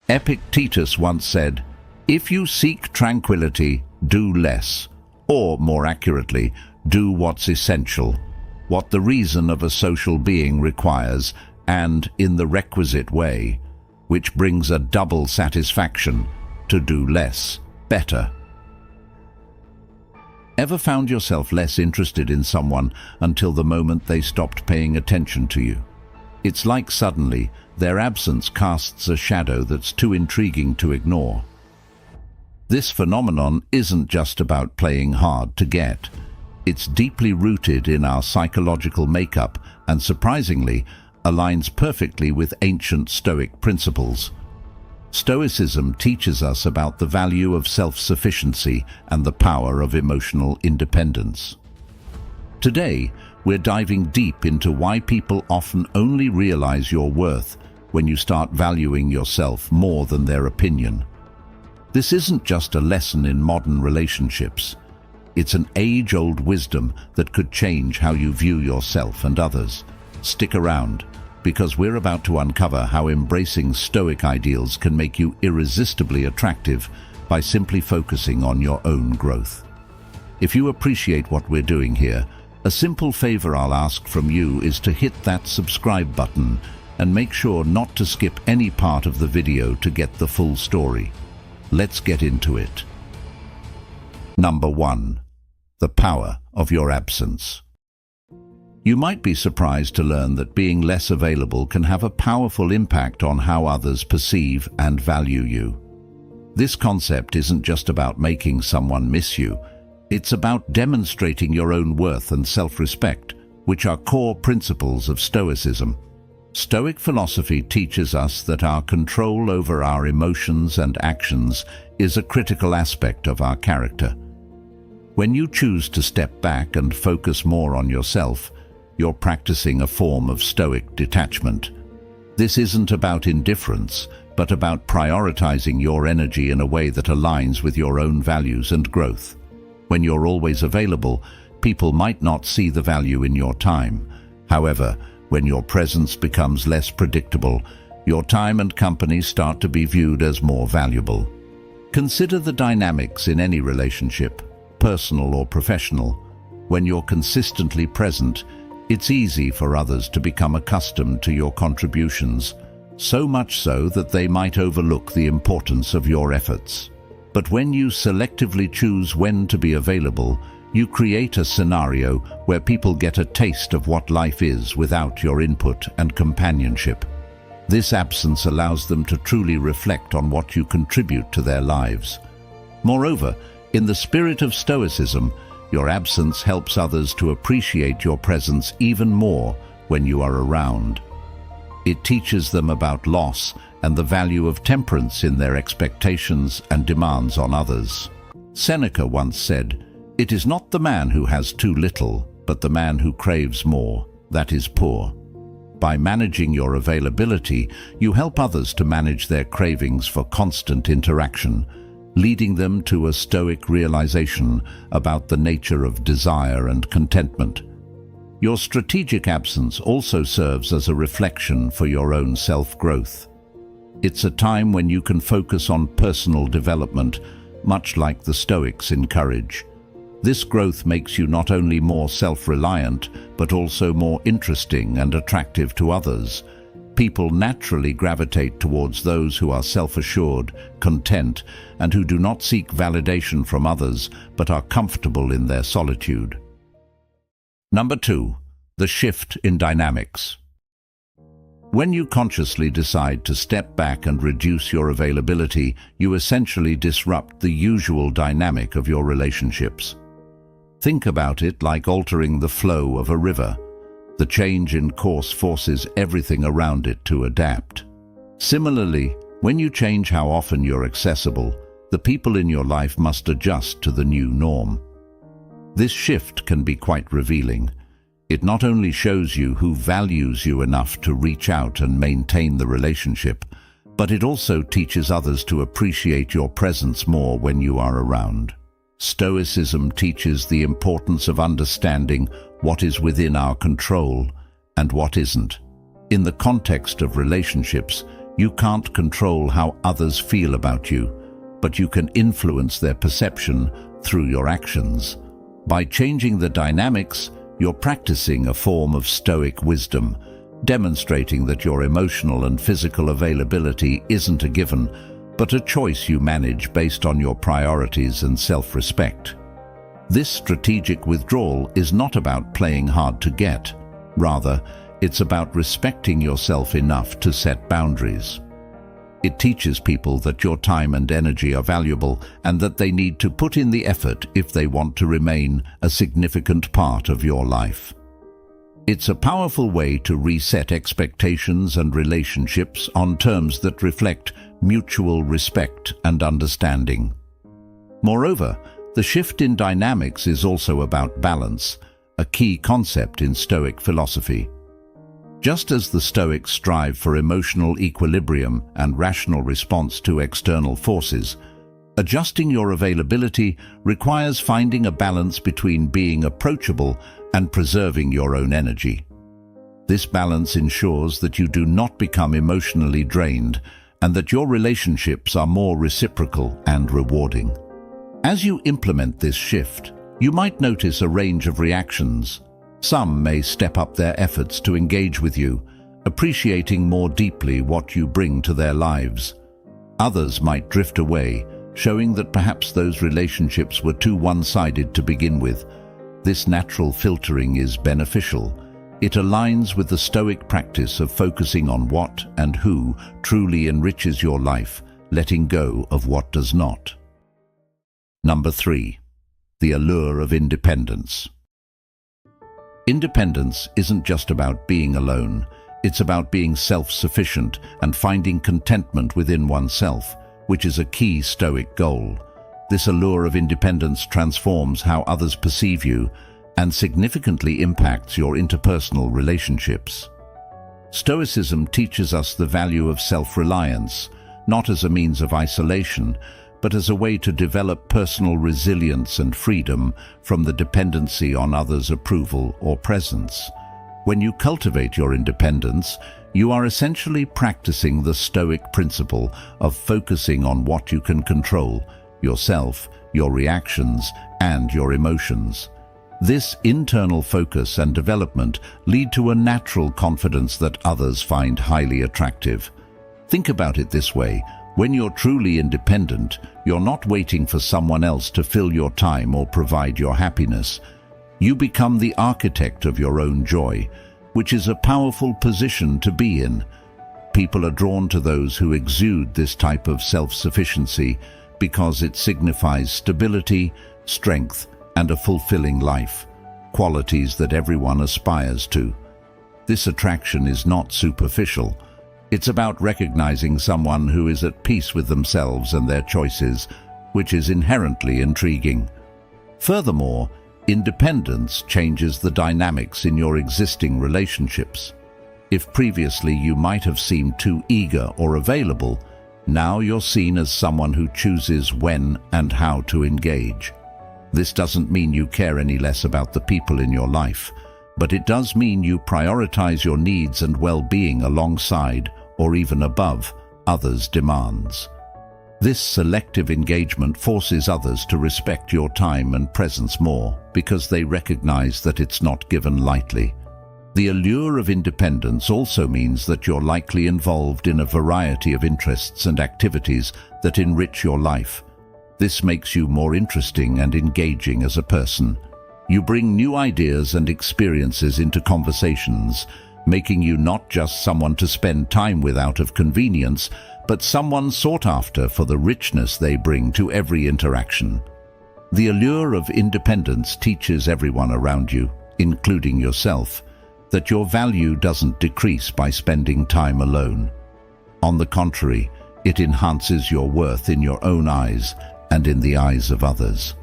Epictetus once said, "If you seek tranquility, do less, or more accurately, do what's essential, what the reason of a social being requires, and in the requisite way, which brings a double satisfaction, to do less, better." Ever found yourself less interested in someone until the moment they stopped paying attention to you? It's like suddenly their absence casts a shadow that's too intriguing to ignore. This phenomenon isn't just about playing hard to get. It's deeply rooted in our psychological makeup and, surprisingly, aligns perfectly with ancient Stoic principles. Stoicism teaches us about the value of self-sufficiency and the power of emotional independence. Today, we're diving deep into why people often only realize your worth when you start valuing yourself more than their opinion. This isn't just a lesson in modern relationships. It's an age-old wisdom that could change how you view yourself and others. Stick around, because we're about to uncover how embracing Stoic ideals can make you irresistibly attractive by simply focusing on your own growth. If you appreciate what we're doing here, a simple favor I'll ask from you is to hit that subscribe button and make sure not to skip any part of the video to get the full story. Let's get into it. Number 1. The power of your absence. You might be surprised to learn that being less available can have a powerful impact on how others perceive and value you. This concept isn't just about making someone miss you. It's about demonstrating your own worth and self-respect, which are core principles of Stoicism. Stoic philosophy teaches us that our control over our emotions and actions is a critical aspect of our character. When you choose to step back and focus more on yourself, you're practicing a form of Stoic detachment. This isn't about indifference, but about prioritizing your energy in a way that aligns with your own values and growth. When you're always available, people might not see the value in your time. However, when your presence becomes less predictable, your time and company start to be viewed as more valuable. Consider the dynamics in any relationship, personal or professional. When you're consistently present, it's easy for others to become accustomed to your contributions, so much so that they might overlook the importance of your efforts. But when you selectively choose when to be available, you create a scenario where people get a taste of what life is without your input and companionship. This absence allows them to truly reflect on what you contribute to their lives. Moreover, in the spirit of Stoicism, your absence helps others to appreciate your presence even more when you are around. It teaches them about loss and the value of temperance in their expectations and demands on others. Seneca once said, "It is not the man who has too little, but the man who craves more, that is poor." By managing your availability, you help others to manage their cravings for constant interaction, leading them to a Stoic realization about the nature of desire and contentment. Your strategic absence also serves as a reflection for your own self-growth. It's a time when you can focus on personal development, much like the Stoics encourage. This growth makes you not only more self-reliant, but also more interesting and attractive to others. People naturally gravitate towards those who are self-assured, content, and who do not seek validation from others, but are comfortable in their solitude. Number 2. The shift in dynamics. When you consciously decide to step back and reduce your availability, you essentially disrupt the usual dynamic of your relationships. Think about it like altering the flow of a river. The change in course forces everything around it to adapt. Similarly, when you change how often you're accessible, the people in your life must adjust to the new norm. This shift can be quite revealing. It not only shows you who values you enough to reach out and maintain the relationship, but it also teaches others to appreciate your presence more when you are around. Stoicism teaches the importance of understanding what is within our control and what isn't. In the context of relationships, You can't control how others feel about you, but you can influence their perception through your actions. By changing the dynamics, you're practicing a form of Stoic wisdom, demonstrating that your emotional and physical availability isn't a given, but a choice you manage based on your priorities and self-respect. This strategic withdrawal is not about playing hard to get. Rather, it's about respecting yourself enough to set boundaries. It teaches people that your time and energy are valuable and that they need to put in the effort if they want to remain a significant part of your life. It's a powerful way to reset expectations and relationships on terms that reflect mutual respect and understanding. Moreover, the shift in dynamics is also about balance, a key concept in Stoic philosophy. Just as the Stoics strive for emotional equilibrium and rational response to external forces, adjusting your availability requires finding a balance between being approachable and preserving your own energy. This balance ensures that you do not become emotionally drained and that your relationships are more reciprocal and rewarding. As you implement this shift, you might notice a range of reactions. Some may step up their efforts to engage with you, appreciating more deeply what you bring to their lives. Others might drift away, showing that perhaps those relationships were too one-sided to begin with. This natural filtering is beneficial. It aligns with the Stoic practice of focusing on what and who truly enriches your life, letting go of what does not. Number 3. The allure of independence. Independence isn't just about being alone. It's about being self-sufficient and finding contentment within oneself, which is a key Stoic goal. This allure of independence transforms how others perceive you and significantly impacts your interpersonal relationships. Stoicism teaches us the value of self-reliance, not as a means of isolation, but as a way to develop personal resilience and freedom from the dependency on others' approval or presence. When you cultivate your independence, you are essentially practicing the Stoic principle of focusing on what you can control: yourself, your reactions, and your emotions. This internal focus and development lead to a natural confidence that others find highly attractive. Think about it this way: when you're truly independent, you're not waiting for someone else to fill your time or provide your happiness. You become the architect of your own joy, which is a powerful position to be in. People are drawn to those who exude this type of self-sufficiency because it signifies stability, strength, and a fulfilling life, qualities that everyone aspires to. This attraction is not superficial. It's about recognizing someone who is at peace with themselves and their choices, which is inherently intriguing. Furthermore, independence changes the dynamics in your existing relationships. If previously you might have seemed too eager or available, now you're seen as someone who chooses when and how to engage. This doesn't mean you care any less about the people in your life, but it does mean you prioritize your needs and well-being alongside, or even above, others' demands. This selective engagement forces others to respect your time and presence more because they recognize that it's not given lightly. The allure of independence also means that you're likely involved in a variety of interests and activities that enrich your life. This makes you more interesting and engaging as a person. You bring new ideas and experiences into conversations, making you not just someone to spend time with out of convenience, but someone sought after for the richness they bring to every interaction. The allure of independence teaches everyone around you, including yourself, that your value doesn't decrease by spending time alone. On the contrary, it enhances your worth in your own eyes and in the eyes of others.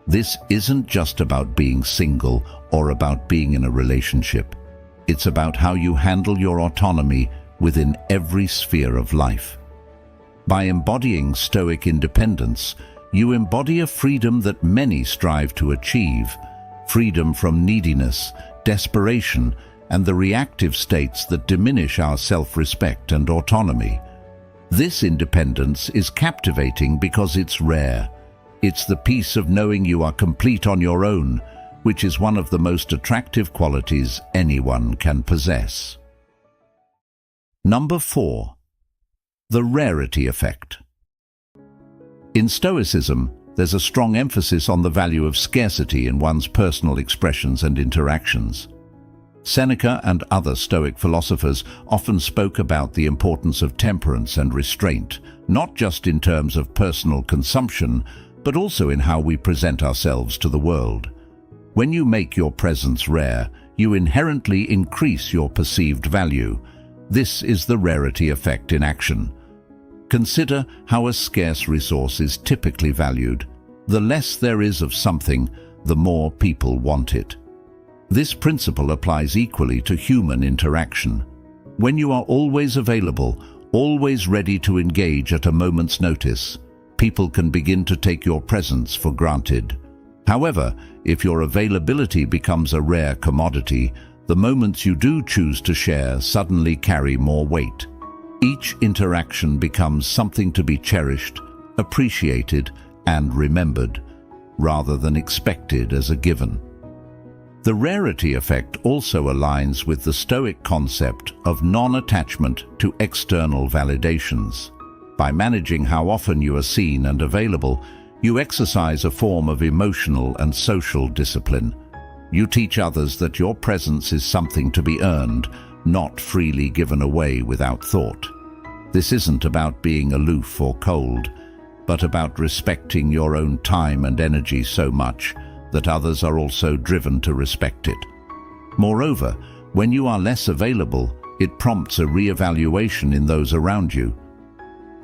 This isn't just about being single or about being in a relationship. It's about how you handle your autonomy within every sphere of life. By embodying Stoic independence, you embody a freedom that many strive to achieve, freedom from neediness, desperation, and the reactive states that diminish our self-respect and autonomy. This independence is captivating because it's rare. It's the peace of knowing you are complete on your own, which is one of the most attractive qualities anyone can possess. Number 4. The rarity effect. In Stoicism, there's a strong emphasis on the value of scarcity in one's personal expressions and interactions. Seneca and other Stoic philosophers often spoke about the importance of temperance and restraint, not just in terms of personal consumption, but also in how we present ourselves to the world. When you make your presence rare, you inherently increase your perceived value. This is the rarity effect in action. Consider how a scarce resource is typically valued. The less there is of something, the more people want it. This principle applies equally to human interaction. When you are always available, always ready to engage at a moment's notice, people can begin to take your presence for granted. However, if your availability becomes a rare commodity, the moments you do choose to share suddenly carry more weight. Each interaction becomes something to be cherished, appreciated, and remembered, rather than expected as a given. The rarity effect also aligns with the Stoic concept of non-attachment to external validations. By managing how often you are seen and available, you exercise a form of emotional and social discipline. You teach others that your presence is something to be earned, not freely given away without thought. This isn't about being aloof or cold, but about respecting your own time and energy so much that others are also driven to respect it. Moreover, when you are less available, it prompts a re-evaluation in those around you.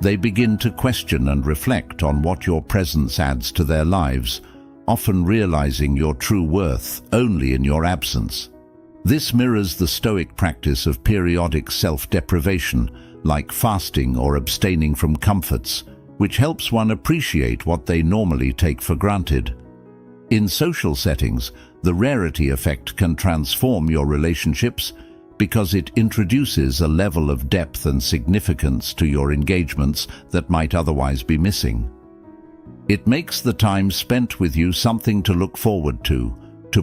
They begin to question and reflect on what your presence adds to their lives, often realizing your true worth only in your absence. This mirrors the Stoic practice of periodic self-deprivation, like fasting or abstaining from comforts, which helps one appreciate what they normally take for granted. In social settings, the rarity effect can transform your relationships because it introduces a level of depth and significance to your engagements that might otherwise be missing. It makes the time spent with you something to look forward to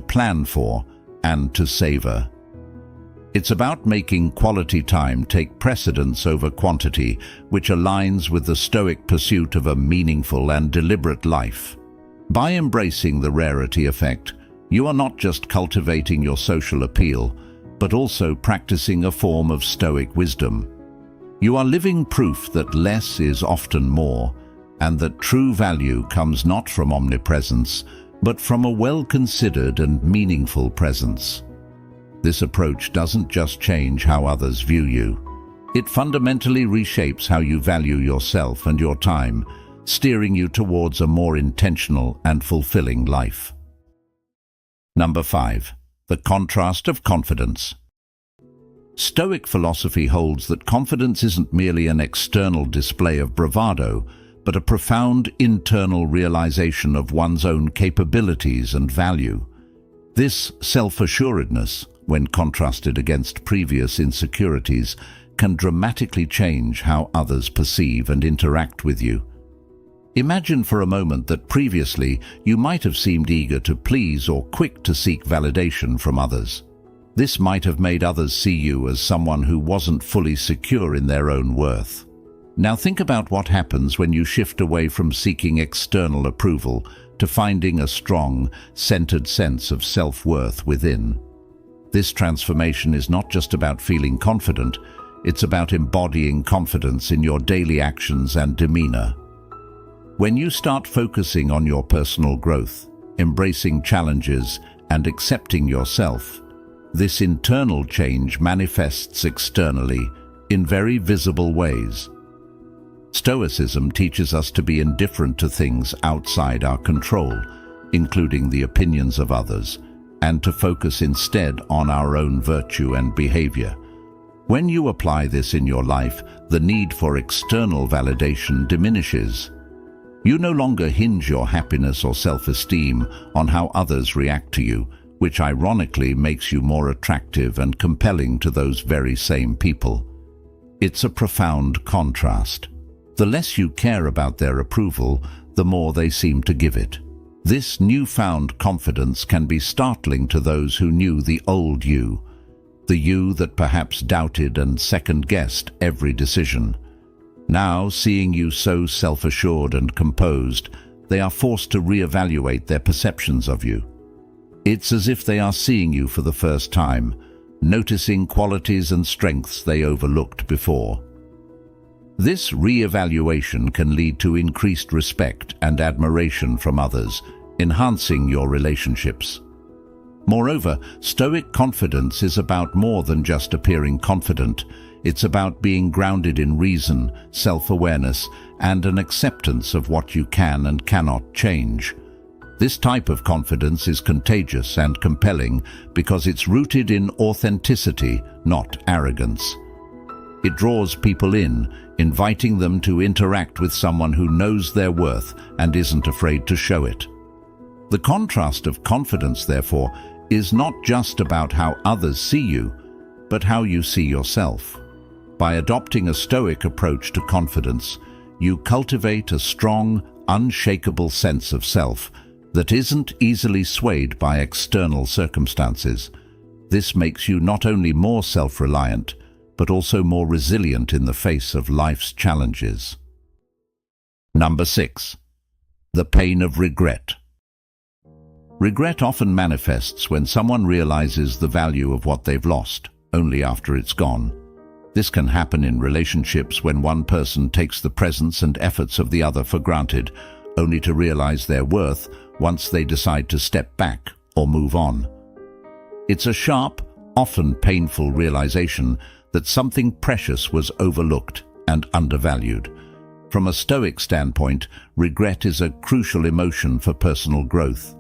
plan for, and to savor. It's about making quality time take precedence over quantity, which aligns with the Stoic pursuit of a meaningful and deliberate life. By embracing the rarity effect, you are not just cultivating your social appeal, but also practicing a form of Stoic wisdom. You are living proof that less is often more, and that true value comes not from omnipresence, but from a well-considered and meaningful presence. This approach doesn't just change how others view you. It fundamentally reshapes how you value yourself and your time, steering you towards a more intentional and fulfilling life. Number 5. The contrast of confidence. Stoic philosophy holds that confidence isn't merely an external display of bravado, but a profound internal realization of one's own capabilities and value. This self-assuredness, when contrasted against previous insecurities, can dramatically change how others perceive and interact with you. Imagine for a moment that previously you might have seemed eager to please or quick to seek validation from others. This might have made others see you as someone who wasn't fully secure in their own worth. Now think about what happens when you shift away from seeking external approval to finding a strong, centered sense of self-worth within. This transformation is not just about feeling confident, it's about embodying confidence in your daily actions and demeanor. When you start focusing on your personal growth, embracing challenges, and accepting yourself, this internal change manifests externally in very visible ways. Stoicism teaches us to be indifferent to things outside our control, including the opinions of others, and to focus instead on our own virtue and behavior. When you apply this in your life, the need for external validation diminishes. You no longer hinge your happiness or self-esteem on how others react to you, which ironically makes you more attractive and compelling to those very same people. It's a profound contrast. The less you care about their approval, the more they seem to give it. This newfound confidence can be startling to those who knew the old you, the you that perhaps doubted and second-guessed every decision. Now, seeing you so self-assured and composed, they are forced to reevaluate their perceptions of you. It's as if they are seeing you for the first time, noticing qualities and strengths they overlooked before. This re-evaluation can lead to increased respect and admiration from others, enhancing your relationships. Moreover, Stoic confidence is about more than just appearing confident. It's about being grounded in reason, self-awareness, and an acceptance of what you can and cannot change. This type of confidence is contagious and compelling because it's rooted in authenticity, not arrogance. It draws people in, inviting them to interact with someone who knows their worth and isn't afraid to show it. The contrast of confidence, therefore, is not just about how others see you, but how you see yourself. By adopting a Stoic approach to confidence, you cultivate a strong, unshakable sense of self that isn't easily swayed by external circumstances. This makes you not only more self-reliant, but also more resilient in the face of life's challenges. Number 6. The pain of regret. Regret often manifests when someone realizes the value of what they've lost, only after it's gone. This can happen in relationships when one person takes the presence and efforts of the other for granted, only to realize their worth once they decide to step back or move on. It's a sharp, often painful realization that something precious was overlooked and undervalued. From a Stoic standpoint, regret is a crucial emotion for personal growth.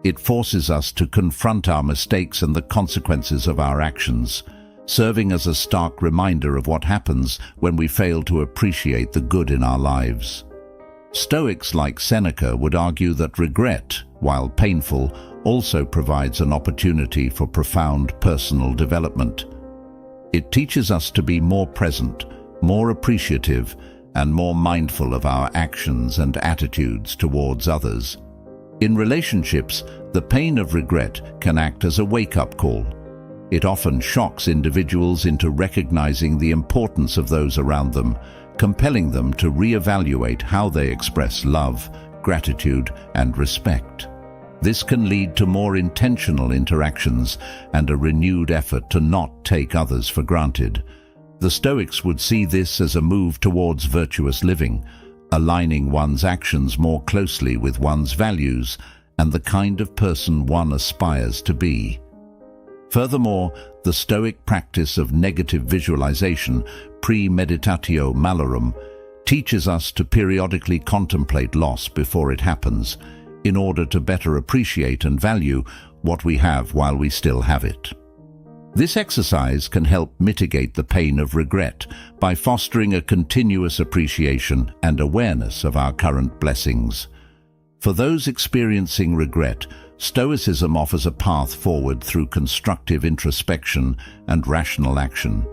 It forces us to confront our mistakes and the consequences of our actions, serving as a stark reminder of what happens when we fail to appreciate the good in our lives. Stoics like Seneca would argue that regret, while painful, also provides an opportunity for profound personal development. It teaches us to be more present, more appreciative, and more mindful of our actions and attitudes towards others. In relationships, the pain of regret can act as a wake-up call. It often shocks individuals into recognizing the importance of those around them, compelling them to reevaluate how they express love, gratitude, and respect. This can lead to more intentional interactions and a renewed effort to not take others for granted. The Stoics would see this as a move towards virtuous living, aligning one's actions more closely with one's values and the kind of person one aspires to be. Furthermore, the Stoic practice of negative visualization, premeditatio malorum, teaches us to periodically contemplate loss before it happens, in order to better appreciate and value what we have while we still have it. This exercise can help mitigate the pain of regret by fostering a continuous appreciation and awareness of our current blessings. For those experiencing regret, Stoicism offers a path forward through constructive introspection and rational action.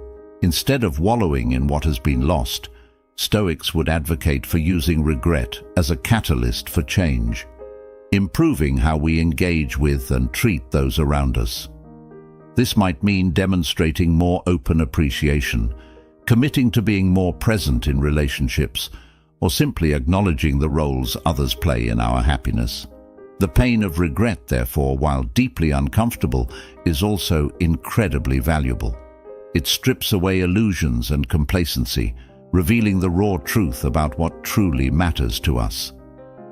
Instead of wallowing in what has been lost, Stoics would advocate for using regret as a catalyst for change, improving how we engage with and treat those around us. This might mean demonstrating more open appreciation, committing to being more present in relationships, or simply acknowledging the roles others play in our happiness. The pain of regret, therefore, while deeply uncomfortable, is also incredibly valuable. It strips away illusions and complacency, revealing the raw truth about what truly matters to us.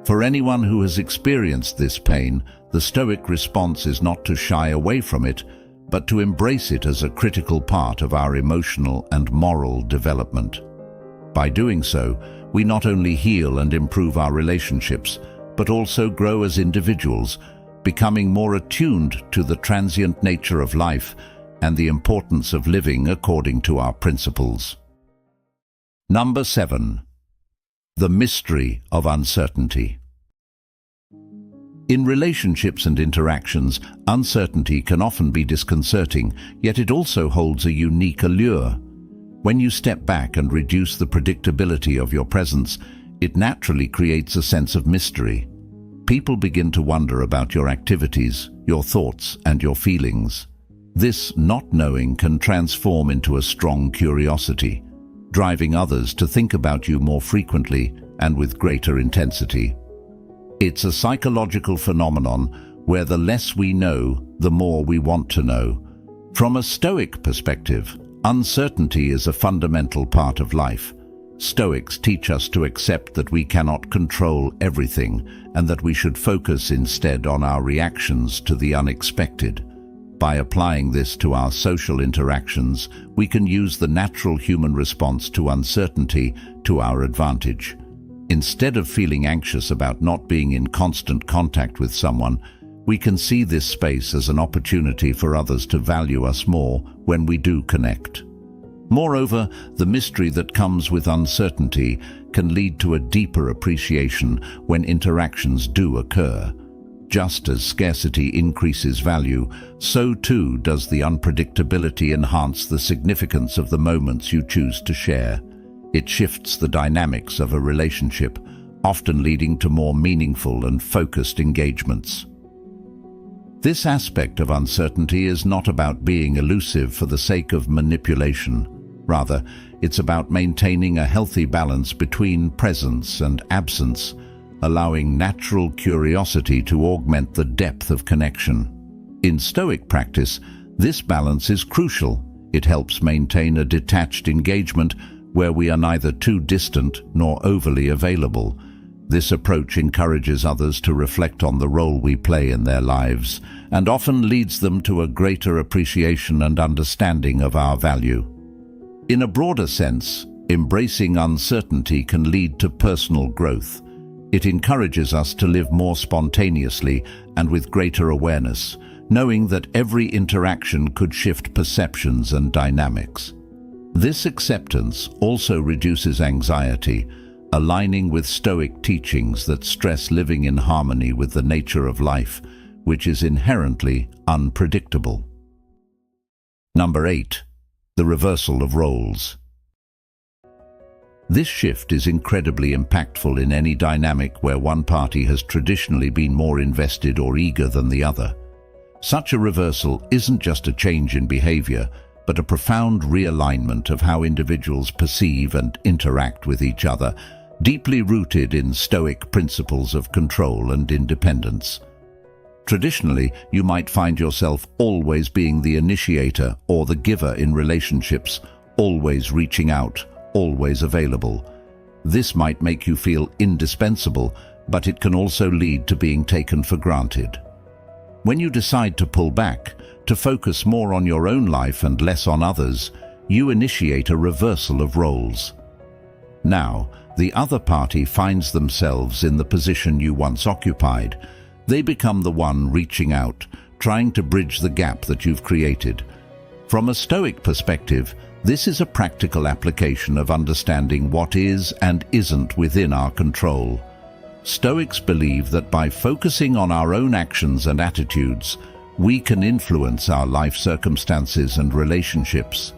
For anyone who has experienced this pain, the Stoic response is not to shy away from it, but to embrace it as a critical part of our emotional and moral development. By doing so, we not only heal and improve our relationships, but also grow as individuals, becoming more attuned to the transient nature of life and the importance of living according to our principles. Number 7. The mystery of uncertainty. In relationships and interactions, uncertainty can often be disconcerting, yet it also holds a unique allure. When you step back and reduce the predictability of your presence, it naturally creates a sense of mystery. People begin to wonder about your activities, your thoughts, and your feelings. This not knowing can transform into a strong curiosity, driving others to think about you more frequently and with greater intensity. It's a psychological phenomenon where the less we know, the more we want to know. From a Stoic perspective, uncertainty is a fundamental part of life. Stoics teach us to accept that we cannot control everything and that we should focus instead on our reactions to the unexpected. By applying this to our social interactions, we can use the natural human response to uncertainty to our advantage. Instead of feeling anxious about not being in constant contact with someone, we can see this space as an opportunity for others to value us more when we do connect. Moreover, the mystery that comes with uncertainty can lead to a deeper appreciation when interactions do occur. Just as scarcity increases value, so too does the unpredictability enhance the significance of the moments you choose to share. It shifts the dynamics of a relationship, often leading to more meaningful and focused engagements. This aspect of uncertainty is not about being elusive for the sake of manipulation. Rather, it's about maintaining a healthy balance between presence and absence, allowing natural curiosity to augment the depth of connection. In Stoic practice, this balance is crucial. It helps maintain a detached engagement where we are neither too distant nor overly available. This approach encourages others to reflect on the role we play in their lives and often leads them to a greater appreciation and understanding of our value. In a broader sense, embracing uncertainty can lead to personal growth. It encourages us to live more spontaneously and with greater awareness, knowing that every interaction could shift perceptions and dynamics. This acceptance also reduces anxiety, aligning with Stoic teachings that stress living in harmony with the nature of life, which is inherently unpredictable. Number 8. The reversal of roles. This shift is incredibly impactful in any dynamic where one party has traditionally been more invested or eager than the other. Such a reversal isn't just a change in behavior, but a profound realignment of how individuals perceive and interact with each other, deeply rooted in Stoic principles of control and independence. Traditionally, you might find yourself always being the initiator or the giver in relationships, always reaching out, always available. This might make you feel indispensable, but it can also lead to being taken for granted. When you decide to pull back, to focus more on your own life and less on others, you initiate a reversal of roles. Now, the other party finds themselves in the position you once occupied. They become the one reaching out, trying to bridge the gap that you've created. From a Stoic perspective, this is a practical application of understanding what is and isn't within our control. Stoics believe that by focusing on our own actions and attitudes, we can influence our life circumstances and relationships.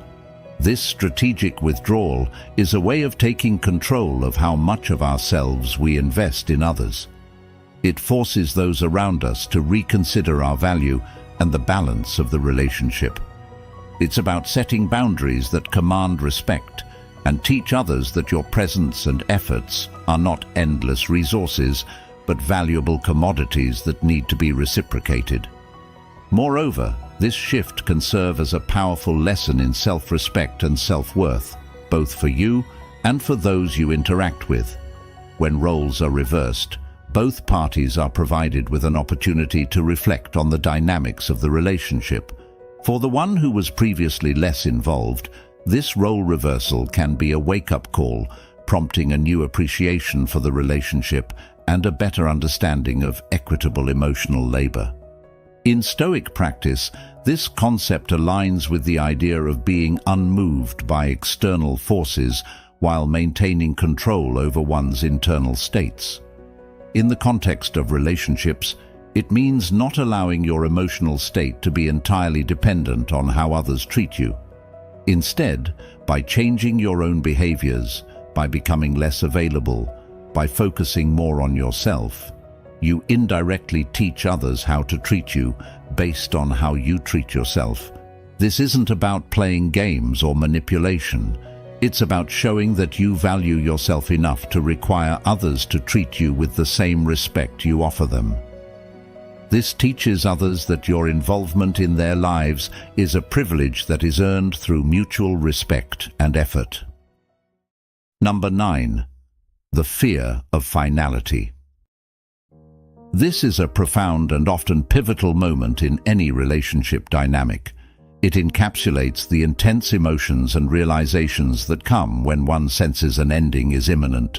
This strategic withdrawal is a way of taking control of how much of ourselves we invest in others. It forces those around us to reconsider our value and the balance of the relationship. It's about setting boundaries that command respect and teach others that your presence and efforts are not endless resources, but valuable commodities that need to be reciprocated. Moreover, this shift can serve as a powerful lesson in self-respect and self-worth, both for you and for those you interact with. When roles are reversed, both parties are provided with an opportunity to reflect on the dynamics of the relationship. For the one who was previously less involved, this role reversal can be a wake-up call, prompting a new appreciation for the relationship and a better understanding of equitable emotional labor. In Stoic practice, this concept aligns with the idea of being unmoved by external forces while maintaining control over one's internal states. In the context of relationships, It means not allowing your emotional state to be entirely dependent on how others treat you. Instead, by changing your own behaviors, by becoming less available, by focusing more on yourself, you indirectly teach others how to treat you based on how you treat yourself. This isn't about playing games or manipulation. It's about showing that you value yourself enough to require others to treat you with the same respect you offer them. This teaches others that your involvement in their lives is a privilege that is earned through mutual respect and effort. Number 9. The fear of finality. This is a profound and often pivotal moment in any relationship dynamic. It encapsulates the intense emotions and realizations that come when one senses an ending is imminent.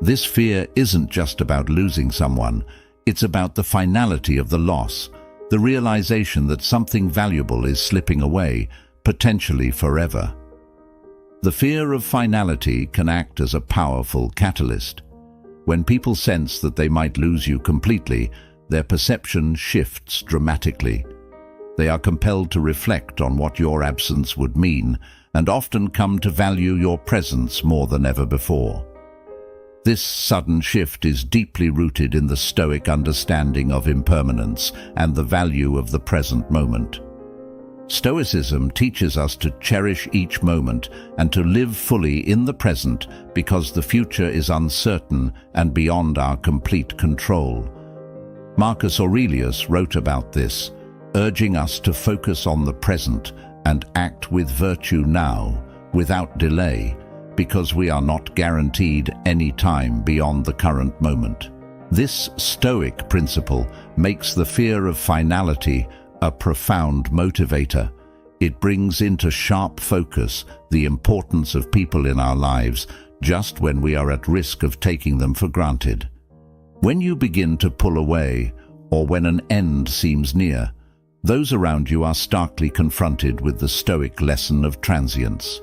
This fear isn't just about losing someone. It's about the finality of the loss, the realization that something valuable is slipping away, potentially forever. The fear of finality can act as a powerful catalyst. When people sense that they might lose you completely, their perception shifts dramatically. They are compelled to reflect on what your absence would mean, and often come to value your presence more than ever before. This sudden shift is deeply rooted in the Stoic understanding of impermanence and the value of the present moment. Stoicism teaches us to cherish each moment and to live fully in the present because the future is uncertain and beyond our complete control. Marcus Aurelius wrote about this, urging us to focus on the present and act with virtue now, without delay, because we are not guaranteed any time beyond the current moment. This Stoic principle makes the fear of finality a profound motivator. It brings into sharp focus the importance of people in our lives just when we are at risk of taking them for granted. When you begin to pull away, or when an end seems near, those around you are starkly confronted with the Stoic lesson of transience.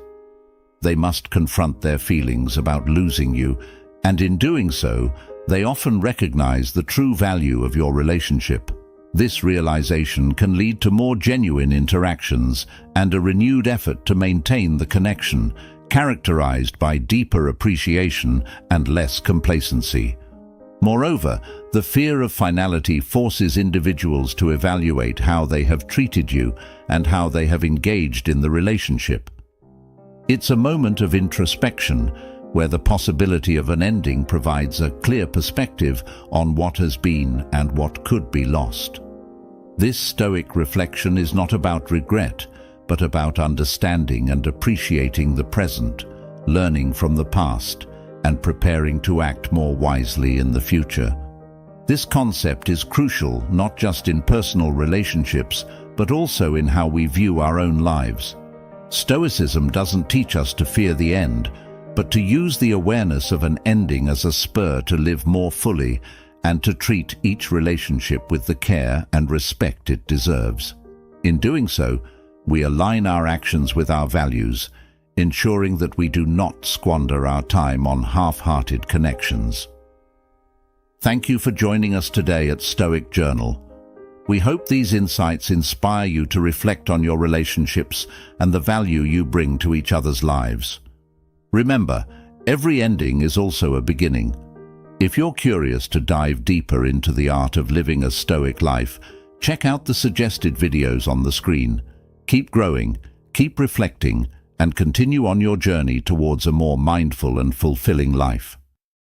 They must confront their feelings about losing you, and in doing so, they often recognize the true value of your relationship. This realization can lead to more genuine interactions and a renewed effort to maintain the connection, characterized by deeper appreciation and less complacency. Moreover, the fear of finality forces individuals to evaluate how they have treated you and how they have engaged in the relationship. It's a moment of introspection where the possibility of an ending provides a clear perspective on what has been and what could be lost. This Stoic reflection is not about regret, but about understanding and appreciating the present, learning from the past, and preparing to act more wisely in the future. This concept is crucial not just in personal relationships, but also in how we view our own lives. Stoicism doesn't teach us to fear the end, but to use the awareness of an ending as a spur to live more fully and to treat each relationship with the care and respect it deserves. In doing so, we align our actions with our values, ensuring that we do not squander our time on half-hearted connections. Thank you for joining us today at Stoic Journal. We hope these insights inspire you to reflect on your relationships and the value you bring to each other's lives. Remember, every ending is also a beginning. If you're curious to dive deeper into the art of living a Stoic life, check out the suggested videos on the screen. Keep growing, keep reflecting, and continue on your journey towards a more mindful and fulfilling life.